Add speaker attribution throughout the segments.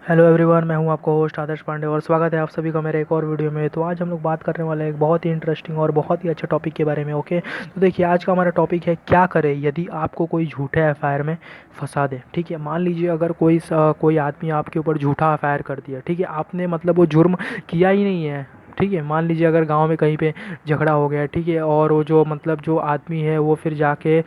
Speaker 1: Hello everyone, मैं हूं आपका होस्ट आदर्श पांडे और स्वागत है आप सभी का मेरे एक और वीडियो में। तो आज हम लोग बात करने वाले हैं एक बहुत ही इंटरेस्टिंग और बहुत ही अच्छे टॉपिक के बारे में। ओके, तो देखिए आज का हमारा टॉपिक है क्या करें यदि आपको कोई झूठे एफआईआर में फंसा दे। ठीक है, मान लीजिए अगर कोई आदमी आपके ऊपर झूठा एफआईआर कर दिया। ठीक है, आपने मतलब वो जुर्म किया ही नहीं है। ठीक है, मान लीजिए अगर गांव में कहीं पे झगड़ा हो गया, ठीक है, और वो जो मतलब जो आदमी है वो फिर जाके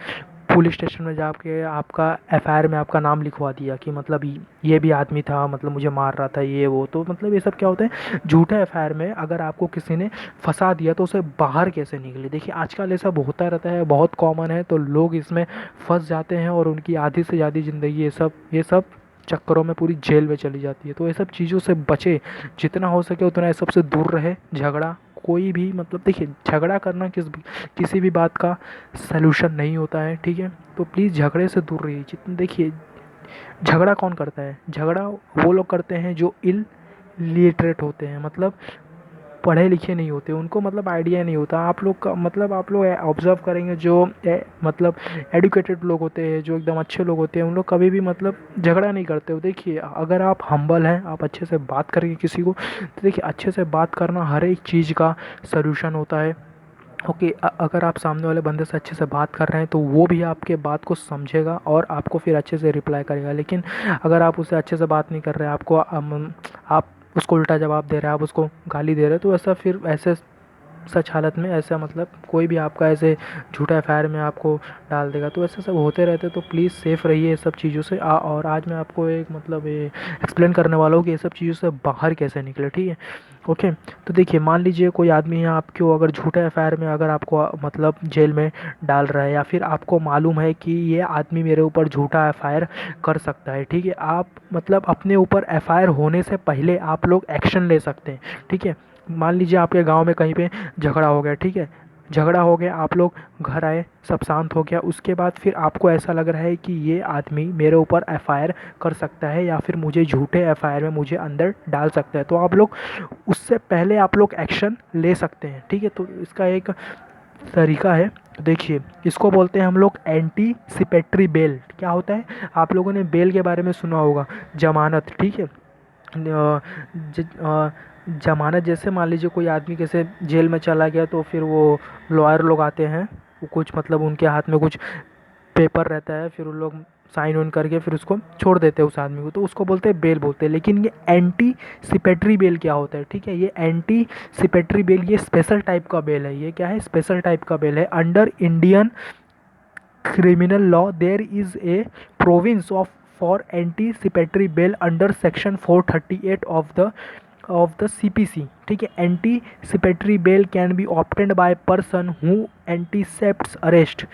Speaker 1: पुलिस स्टेशन में जाके आपका एफआईआर में आपका नाम लिखवा दिया कि मतलब ये भी आदमी था, मतलब मुझे मार रहा था ये वो। तो मतलब ये सब क्या होता है, झूठे एफआईआर में अगर आपको किसी ने फंसा दिया तो उसे बाहर कैसे निकले। देखिए आजकल ये सब होता रहता है, बहुत कॉमन है, तो लोग इसमें फंस जाते हैं और उनकी आधी से ज़्यादा ज़िंदगी ये सब चक्करों में पूरी जेल में चली जाती है। तो ये सब चीज़ों से बचे, जितना हो सके उतना ये सबसे दूर रहे। झगड़ा कोई भी मतलब देखिए झगड़ा करना किसी भी बात का सलूशन नहीं होता है। ठीक है, तो प्लीज़ झगड़े से दूर रहिए। जितना देखिए झगड़ा कौन करता है, झगड़ा वो लोग करते हैं जो इलिटरेट होते हैं, मतलब पढ़े लिखे नहीं होते, उनको मतलब आइडिया नहीं होता। आप लोग का मतलब आप लोग ऑब्जर्व करेंगे जो मतलब एडुकेटेड लोग होते हैं, जो एकदम अच्छे लोग होते हैं, उन लोग कभी भी मतलब झगड़ा नहीं करते हो। देखिए अगर आप हम्बल हैं, आप अच्छे से बात करेंगे किसी को, तो देखिए अच्छे से बात करना हर एक चीज़ का सलूशन होता है। ओके, अगर आप सामने वाले बंदे से अच्छे से बात कर रहे हैं तो वो भी आपके बात को समझेगा और आपको फिर अच्छे से रिप्लाई करेगा। लेकिन अगर आप उससे अच्छे से बात नहीं कर रहे हैं, आप उसको उल्टा जवाब दे रहे हैं, आप उसको गाली दे रहे हैं, तो ऐसा फिर ऐसे सच हालत में ऐसा मतलब कोई भी आपका ऐसे झूठा एफआईआर में आपको डाल देगा। तो ऐसे सब होते रहते, तो प्लीज़ सेफ़ रहिए ये सब चीज़ों से। और आज मैं आपको एक मतलब ये एक्सप्लेन करने वाला हूँ कि ये सब चीज़ों से बाहर कैसे निकले। ठीक है, ओके। तो देखिए मान लीजिए कोई आदमी है आपको अगर झूठे एफआईआर में अगर आपको मतलब जेल में डाल रहा है, या फिर आपको मालूम है कि ये आदमी मेरे ऊपर झूठा एफआईआर कर सकता है। ठीक है, आप मतलब अपने ऊपर एफआईआर होने से पहले आप लोग एक्शन ले सकते हैं। ठीक है, मान लीजिए आपके गांव में कहीं पे झगड़ा हो गया। ठीक है, झगड़ा हो गया, आप लोग घर आए, सब शांत हो गया, उसके बाद फिर आपको ऐसा लग रहा है कि ये आदमी मेरे ऊपर एफआईआर कर सकता है या फिर मुझे झूठे एफआईआर में मुझे अंदर डाल सकता है। तो आप लोग उससे पहले आप लोग एक्शन ले सकते हैं। ठीक है, तो इसका एक तरीका है, देखिए इसको बोलते हैं हम लोग एंटीसिपेटरी बेल। क्या होता है, आप लोगों ने बेल के बारे में सुना होगा, जमानत। ठीक है, जमानत जैसे मान लीजिए कोई आदमी कैसे जेल में चला गया, तो फिर वो लॉयर लोग आते हैं, वो कुछ मतलब उनके हाथ में कुछ पेपर रहता है, फिर उन लोग साइन ऑन करके फिर उसको छोड़ देते हैं उस आदमी को, तो उसको बोलते हैं बेल बोलते हैं। लेकिन ये एंटी सिपेटरी बेल क्या होता है, ठीक है, ये एंटी सिपेटरी बेल ये स्पेशल टाइप का बेल है। ये क्या है, स्पेशल टाइप का बेल है। Under Indian criminal law there is a province of for anticipatory bail under section 438 of the CPC। ठीक है, anticipatory bail can be obtained by person who anticipates arrest।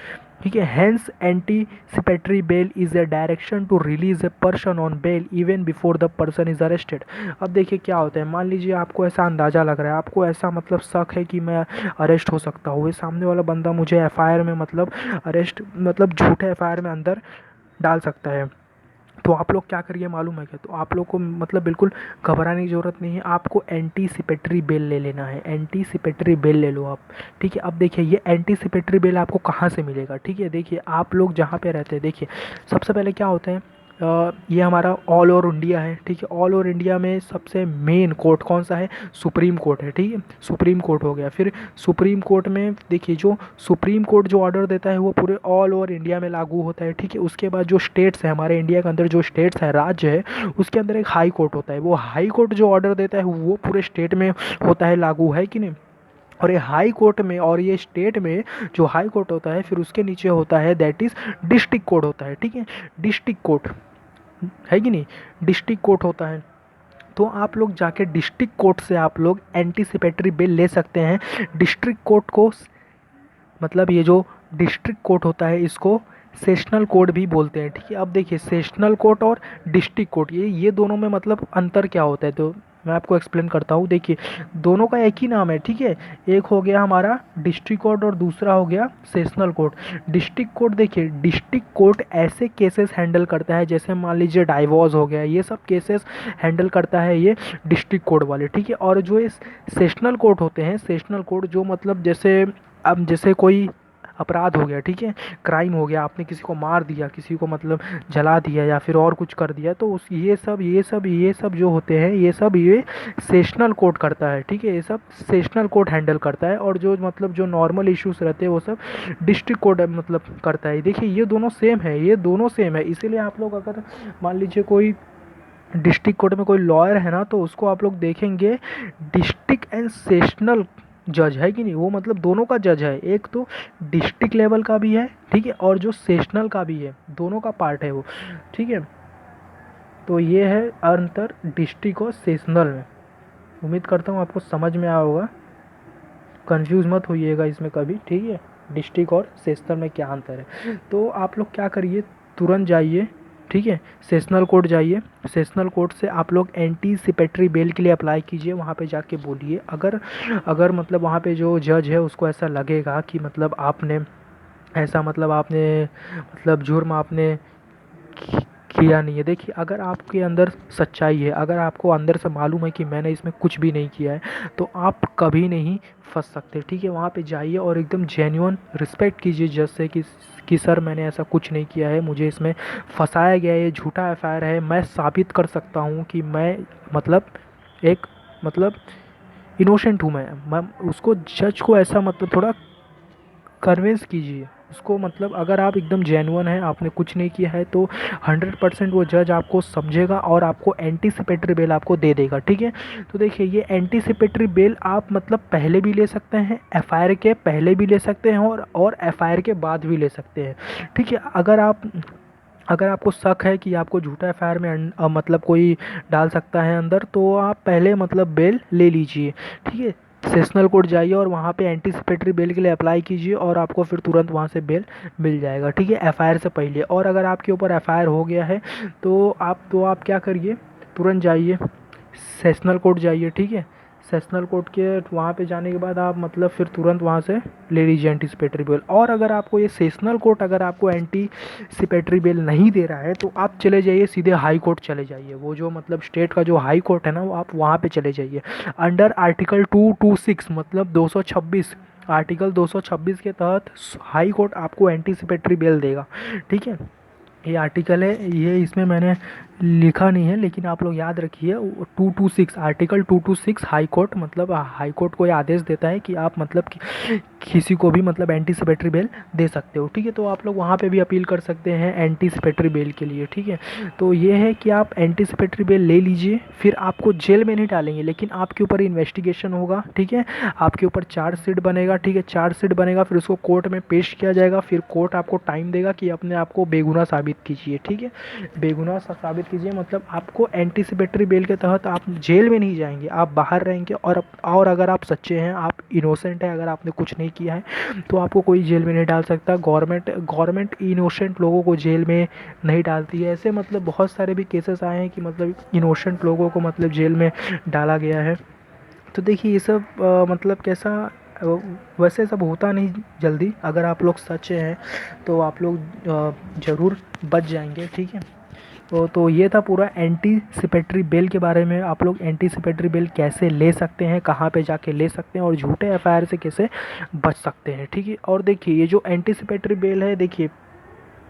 Speaker 1: ठीक है, hence anticipatory bail is a direction to release a person on bail even before the person is arrested। अब देखिए क्या होता है, मान लीजिए आपको ऐसा अंदाज़ा लग रहा है, आपको ऐसा मतलब शक है कि मैं अरेस्ट हो सकता हूँ, ये सामने वाला बंदा मुझे एफआईआर में मतलब अरेस्ट मतलब झूठे एफआईआर में अंदर डाल सकता है। तो आप लोग क्या करिए मालूम है क्या, तो आप लोग को मतलब बिल्कुल घबराने की ज़रूरत नहीं है, आपको एंटीसिपेटरी बेल ले लेना है। एंटीसिपेटरी बेल ले लो आप। ठीक है, अब देखिए ये एंटीसिपेटरी बेल आपको कहाँ से मिलेगा। ठीक है, देखिए आप लोग जहाँ पे रहते हैं, देखिए सबसे पहले क्या होता है, ये हमारा ऑल ओवर इंडिया है। ठीक है, ऑल ओवर इंडिया में सबसे मेन कोर्ट कौन सा है, सुप्रीम कोर्ट है। ठीक है, सुप्रीम कोर्ट हो गया। फिर सुप्रीम कोर्ट में देखिए जो सुप्रीम कोर्ट जो ऑर्डर देता है वो पूरे ऑल ओवर इंडिया में लागू होता है। ठीक है, उसके बाद जो स्टेट्स है हमारे इंडिया के अंदर, जो स्टेट्स है, राज्य है, उसके अंदर एक हाई कोर्ट होता है। वो हाई कोर्ट जो ऑर्डर देता है वो पूरे स्टेट में होता है लागू, है कि नहीं। और ये हाई कोर्ट में और ये स्टेट में जो हाई कोर्ट होता है, फिर उसके नीचे होता है दैट इज़ डिस्ट्रिक्ट कोर्ट होता है। ठीक है, डिस्ट्रिक्ट कोर्ट है कि नहीं, डिस्ट्रिक्ट कोर्ट होता है। तो आप लोग जाके डिस्ट्रिक्ट कोर्ट से आप लोग एंटीसिपेटरी बेल ले सकते हैं। डिस्ट्रिक्ट कोर्ट को मतलब ये जो डिस्ट्रिक्ट कोर्ट होता है इसको सेशनल कोर्ट भी बोलते हैं। ठीक है, अब देखिए सेशनल कोर्ट और डिस्ट्रिक्ट कोर्ट ये दोनों में मतलब अंतर क्या होता है, तो मैं आपको एक्सप्लेन करता हूँ। देखिए दोनों का एक ही नाम है। ठीक है, एक हो गया हमारा डिस्ट्रिक्ट कोर्ट और दूसरा हो गया सेशनल कोर्ट। डिस्ट्रिक्ट कोर्ट देखिए, डिस्ट्रिक्ट कोर्ट ऐसे केसेस हैंडल करता है जैसे मान लीजिए डाइवोर्स हो गया, ये सब केसेस हैंडल करता है ये डिस्ट्रिक्ट कोर्ट वाले। ठीक है, और जो ये सेशनल कोर्ट होते हैं, सेशनल कोर्ट जो मतलब जैसे अब जैसे कोई अपराध हो गया, ठीक है, क्राइम हो गया, आपने किसी को मार दिया, किसी को मतलब जला दिया या फिर और कुछ कर दिया, तो उस ये सब जो होते हैं ये सेशनल कोर्ट करता है, ठीक है, ये सब सेशनल कोर्ट हैंडल करता है। और जो मतलब जो नॉर्मल इश्यूज रहते हैं वो सब डिस्ट्रिक्ट कोर्ट मतलब करता है। देखिए ये दोनों सेम है, ये दोनों सेम है, इसीलिए आप लोग अगर मान लीजिए कोई डिस्ट्रिक्ट कोर्ट में कोई लॉयर है ना, तो उसको आप लोग देखेंगे डिस्ट्रिक्ट एंड सेशनल जज है कि नहीं, वो मतलब दोनों का जज है, एक तो डिस्ट्रिक्ट लेवल का भी है, ठीक है, और जो सेशनल का भी है, दोनों का पार्ट है वो, ठीक है। तो ये है अंतर डिस्ट्रिक्ट और सेशनल में। उम्मीद करता हूँ आपको समझ में आया होगा, कंफ्यूज मत होइएगा इसमें कभी, ठीक है, डिस्ट्रिक्ट और सेशनल में क्या अंतर है। तो आप लोग क्या करिए, तुरंत जाइए, ठीक है, सेशनल कोर्ट जाइए, सेशनल कोर्ट से आप लोग एंटीसिपेटरी बेल के लिए अप्लाई कीजिए, वहाँ पे जाके बोलिए, अगर अगर मतलब वहाँ पे जो जज है उसको ऐसा लगेगा कि मतलब आपने ऐसा मतलब जुर्म आपने किया नहीं है। देखिए अगर आपके अंदर सच्चाई है, अगर आपको अंदर से मालूम है कि मैंने इसमें कुछ भी नहीं किया है, तो आप कभी नहीं फंस सकते, ठीक है। वहाँ पे जाइए और एकदम जेन्युइन रिस्पेक्ट कीजिए जज से कि सर मैंने ऐसा कुछ नहीं किया है, मुझे इसमें फंसाया गया है, ये झूठा एफआईआर है, मैं साबित कर सकता हूँ कि मैं मतलब एक मतलब इनोसेंट हूँ। मैं उसको जज को ऐसा मतलब थोड़ा कन्विंस कीजिए उसको, मतलब अगर आप एकदम जेन्युइन हैं, आपने कुछ नहीं किया है, तो 100% वो जज आपको समझेगा और आपको एंटीसिपेटरी बेल आपको दे देगा, ठीक है। तो देखिए ये एंटीसिपेटरी बेल आप मतलब पहले भी ले सकते हैं, एफआईआर के पहले भी ले सकते हैं और एफआईआर के बाद भी ले सकते हैं, ठीक है। अगर आपको शक है कि आपको झूठा एफआईआर में मतलब कोई डाल सकता है अंदर, तो आप पहले मतलब बेल ले लीजिए, ठीक है। सेशनल कोर्ट जाइए और वहाँ पे एंटीसिपेटरी बेल के लिए अप्लाई कीजिए और आपको फिर तुरंत वहाँ से बेल मिल जाएगा, ठीक है, एफआईआर से पहले। और अगर आपके ऊपर एफआईआर हो गया है तो आप क्या करिए, तुरंत जाइए सेशनल कोर्ट जाइए, ठीक है। सेशनल कोर्ट के वहाँ पे जाने के बाद आप मतलब फिर तुरंत वहाँ से ले लीजिए एंटीसिपेटरी बेल। और अगर आपको ये सेशनल कोर्ट अगर आपको एंटीसिपेटरी बेल नहीं दे रहा है, तो आप चले जाइए सीधे हाई कोर्ट चले जाइए, वो जो मतलब स्टेट का जो हाई कोर्ट है ना, वो आप वहाँ पे चले जाइए अंडर आर्टिकल 226 मतलब 226, आर्टिकल 226 के तहत हाई कोर्ट आपको एंटीसिपेटरी बेल देगा, ठीक है। ये आर्टिकल है, ये इसमें मैंने लिखा नहीं है, लेकिन आप लोग याद रखिए 226 आर्टिकल 226 हाई कोर्ट मतलब हाई कोर्ट को ये आदेश देता है कि आप मतलब किसी को भी मतलब एंटीसिपेटरी बेल दे सकते हो, ठीक है। तो आप लोग वहाँ पे भी अपील कर सकते हैं एंटीसिपेटरी बेल के लिए, ठीक है। तो ये है कि आप एंटीसिपेटरी बेल ले लीजिए, फिर आपको जेल में नहीं डालेंगे, लेकिन आपके ऊपर इन्वेस्टिगेशन होगा, ठीक है, आपके ऊपर चार्जशीट बनेगा, ठीक है, चार्जशीट बनेगा, फिर उसको कोर्ट में पेश किया जाएगा, फिर कोर्ट आपको टाइम देगा कि अपने आप को बेगुनाह साबित कीजिए, ठीक है। बेगुनाह साबित कीजिए मतलब आपको एंटीसिपेटरी बेल के तहत आप जेल में नहीं जाएंगे, आप बाहर रहेंगे। और अगर आप सच्चे हैं, आप इनोसेंट हैं, अगर आपने कुछ नहीं किया है, तो आपको कोई जेल में नहीं डाल सकता। गवर्नमेंट इनोसेंट लोगों को जेल में नहीं डालती है। ऐसे मतलब बहुत सारे भी केसेस आए हैं कि मतलब इनोसेंट लोगों को मतलब जेल में डाला गया है। तो देखिए ये सब मतलब कैसा वैसे सब होता नहीं जल्दी, अगर आप लोग सच्चे हैं तो आप लोग ज़रूर बच जाएंगे, ठीक है। तो ये था पूरा एंटीसिपेटरी बेल के बारे में। आप लोग एंटीसिपेटरी बेल कैसे ले सकते हैं, कहाँ पे जाके ले सकते हैं, और झूठे एफआईआर से कैसे बच सकते हैं, ठीक है। और देखिए ये जो एंटीसिपेटरी बेल है, देखिए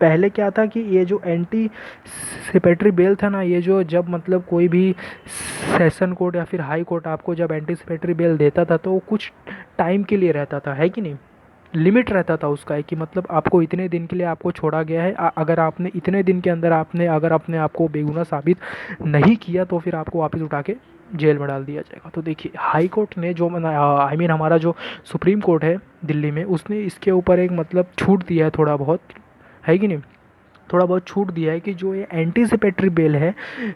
Speaker 1: पहले क्या था कि ये जो एंटीसिपेटरी बेल था ना, ये जो जब मतलब कोई भी सेशन कोर्ट या फिर हाई कोर्ट आपको जब एंटीसिपेटरी बेल देता था, तो वो कुछ टाइम के लिए रहता था, है कि नहीं, लिमिट रहता था उसका है कि मतलब आपको इतने दिन के लिए आपको छोड़ा गया है, अगर आपने इतने दिन के अंदर आपने अगर अपने आप को बेगुनाह साबित नहीं किया, तो फिर आपको वापस उठा के जेल में डाल दिया जाएगा। तो देखिए हाई कोर्ट ने जो आई मीन हमारा जो सुप्रीम कोर्ट है दिल्ली में, उसने इसके ऊपर एक मतलब छूट दिया है थोड़ा बहुत, है कि नहीं, थोड़ा बहुत छूट दिया है कि जो ये एंटीसिपेटरी बेल है,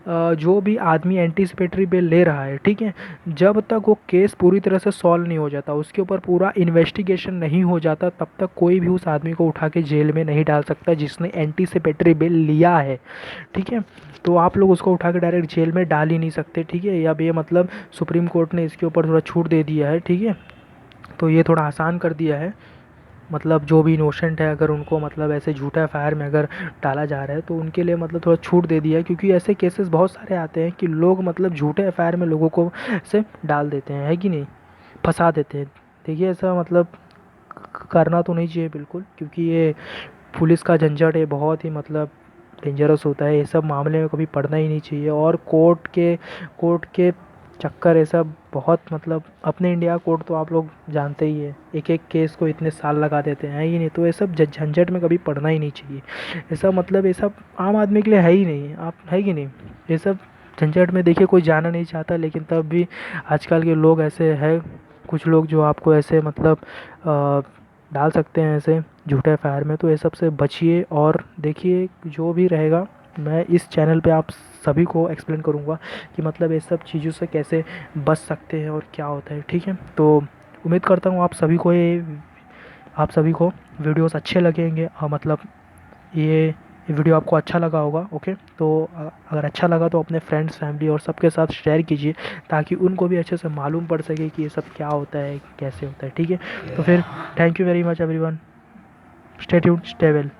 Speaker 1: जो भी आदमी एंटीसिपेटरी बेल ले रहा है, ठीक है, जब तक वो केस पूरी तरह से सॉल्व नहीं हो जाता, उसके ऊपर पूरा इन्वेस्टिगेशन नहीं हो जाता, तब तक कोई भी उस आदमी को उठा के जेल में नहीं डाल सकता जिसने एंटीसिपेटरी बेल लिया है, ठीक है। तो आप लोग उसको उठा के डायरेक्ट जेल में डाल ही नहीं सकते, ठीक है। अब ये मतलब सुप्रीम कोर्ट ने इसके ऊपर थोड़ा छूट दे दिया है, ठीक है। तो ये थोड़ा आसान कर दिया है, मतलब जो भी इनोसेंट है अगर उनको मतलब ऐसे झूठा एफआईआर में अगर डाला जा रहा है, तो उनके लिए मतलब थोड़ा छूट दे दिया है, क्योंकि ऐसे केसेस बहुत सारे आते हैं कि लोग मतलब झूठे एफआईआर में लोगों को ऐसे डाल देते हैं, है कि नहीं, फंसा देते हैं। देखिए ऐसा मतलब करना तो नहीं चाहिए बिल्कुल, क्योंकि ये पुलिस का झंझट है, बहुत ही मतलब डेंजरस होता है। ये सब मामले में कभी पड़ना ही नहीं चाहिए। और कोर्ट के चक्कर ये सब बहुत मतलब, अपने इंडिया कोर्ट तो आप लोग जानते ही है, एक एक केस को इतने साल लगा देते हैं ही नहीं। तो ये सब झंझट में कभी पड़ना ही नहीं चाहिए। ये सब मतलब ये सब आम आदमी के लिए है ही नहीं, आप है कि नहीं। ये सब झंझट में देखिए कोई जाना नहीं चाहता, लेकिन तब भी आजकल के लोग ऐसे हैं, कुछ लोग जो आपको ऐसे मतलब डाल सकते हैं ऐसे झूठे फायर में। तो ये सब से बचिए और देखिए जो भी रहेगा मैं इस चैनल पे आप सभी को एक्सप्लेन करूँगा कि मतलब ये सब चीज़ों से कैसे बच सकते हैं और क्या होता है, ठीक है। तो उम्मीद करता हूँ आप सभी को वीडियोस अच्छे लगेंगे और मतलब ये वीडियो आपको अच्छा लगा होगा। ओके, तो अगर अच्छा लगा तो अपने फ्रेंड्स, फैमिली और सबके साथ शेयर कीजिए, ताकि उनको भी अच्छे से मालूम पड़ सके कि ये सब क्या होता है, कैसे होता है, ठीक है। तो फिर thank you very much everyone, stay tuned, stay well.